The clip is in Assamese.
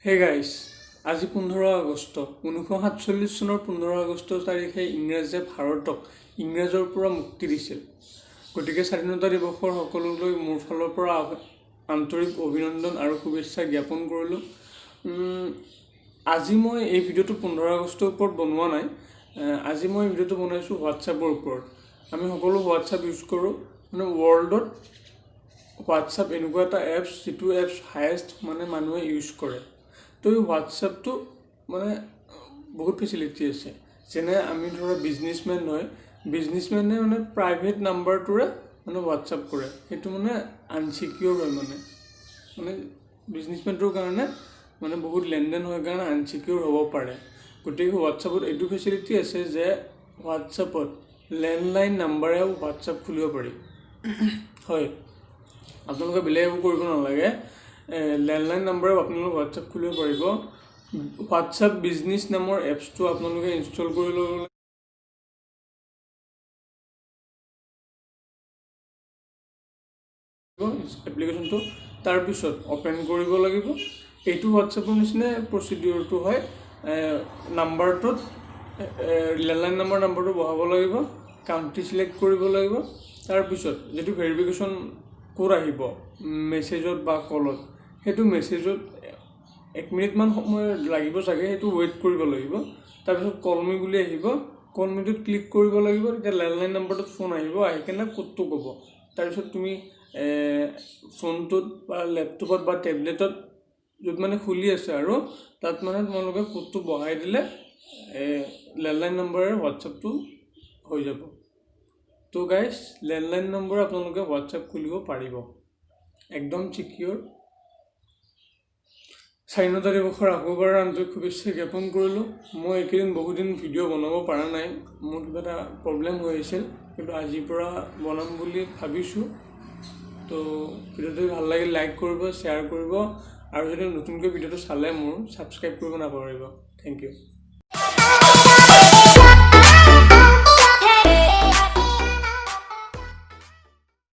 Hey guys, আজি 15 আগষ্ট 1947 চনৰ 15 আগষ্ট তাৰিখে ইংৰাজে ভাৰতক ইংৰাজৰ পৰা মুক্তি দিছিল। গতিকে স্বাধীনতা দিৱসৰ সকলোলৈ মোৰ ফালৰ পৰা আন্তৰিক অভিনন্দন আৰু শুভেচ্ছা জ্ঞাপন কৰিলোঁ। আজি মই এই ভিডিঅ'টো 15 আগষ্টৰ ওপৰত বনোৱা নাই। আজি মই ভিডিঅ'টো বনাইছোঁ হোৱাটছএপৰ ওপৰত। আমি সকলো হোৱাটছএপ ইউজ কৰোঁ, মানে ৱৰ্ল্ডত হোৱাটছএপ এনেকুৱা এটা এপছ যিটো এপছ হায়েষ্ট মানে মানুহে ইউজ কৰে। তো এই হোৱাটছএপটো মানে বহুত ফেচিলিটি আছে। যেনে আমি ধৰা বিজনেছমেন হয়, বিজনেছমেনে মানে প্ৰাইভেট নাম্বাৰটোৰে মানে হোৱাটছএপ কৰে। সেইটো মানে আনচিকিউৰ হয়, মানে বিজনেছমেনটোৰ কাৰণে মানে বহুত লেনদেন হয় কাৰণে আনচিকিউৰ হ'ব পাৰে। গতিকে হোৱাটছএপত এইটো ফেচিলিটি আছে যে হোৱাটছএপত লেণ্ডলাইন নাম্বাৰেও হোৱাটছএপ খুলিব পাৰি। হয়, আপোনালোকে বেলেগ একো কৰিব নালাগে, লেণ্ডলাইন নাম্বাৰেও আপোনালোকে হোৱাটছএপ খুলিব পাৰিব। হোৱাটছএপ বিজনেছ নামৰ এপছটো আপোনালোকে ইনষ্টল কৰি ল'ব লাগিব। এপ্লিকেশ্যনটো তাৰপিছত অ'পেন কৰিব লাগিব। এইটো হোৱাটছএপৰ নিচিনাই প্ৰচিডিউৰটো হয়। নাম্বাৰটোত লেণ্ডলাইন নাম্বাৰটো বহাব লাগিব, কাউণ্ট্ৰি চিলেক্ট কৰিব লাগিব। তাৰপিছত যিটো ভেৰিফিকেশ্যন কোড আহিব মেছেজত বা কলত, সেইটো মেছেজত 1 মিনিটমান সময় লাগিব চাগে, সেইটো ৱেইট কৰিব লাগিব। তাৰপিছত কলমি বুলি আহিব, কলমিটোত ক্লিক কৰিব লাগিব। তেতিয়া লেণ্ডলাইন নাম্বাৰটোত ফোন আহিব, আহি কিনে কোডটো ক'ব। তাৰপিছত তুমি ফোনটোত বা লেপটপত বা টেবলেটত য'ত মানে খুলি আছে আৰু তাত মানে তোমালোকে কোডটো বহাই দিলে লেণ্ডলাইন নম্বৰেৰে হোৱাটছএপটো হৈ যাব। তো গাইজ, লেণ্ডলাইন নম্বৰ আপোনালোকে হোৱাটছএপ খুলিব পাৰিব, একদম ছিকিউৰ। স্বাধীনতা দিৱসৰ আকৌবাৰ আন্তৰিক শুভেচ্ছা জ্ঞাপন কৰিলোঁ। মই এইকেইদিন বহুদিন ভিডিঅ' বনাব পৰা নাই, মোৰ কিবা এটা প্ৰব্লেম হৈ আছিল, কিন্তু আজিৰ পৰা বনাম বুলি ভাবিছোঁ। তো ভিডিঅ'টো ভাল লাগিল লাইক কৰিব, শ্বেয়াৰ কৰিব, আৰু যদি নতুনকৈ ভিডিঅ'টো চালে মোৰ ছাবস্ক্ৰাইব কৰিব নাপাহৰিব। Thank U.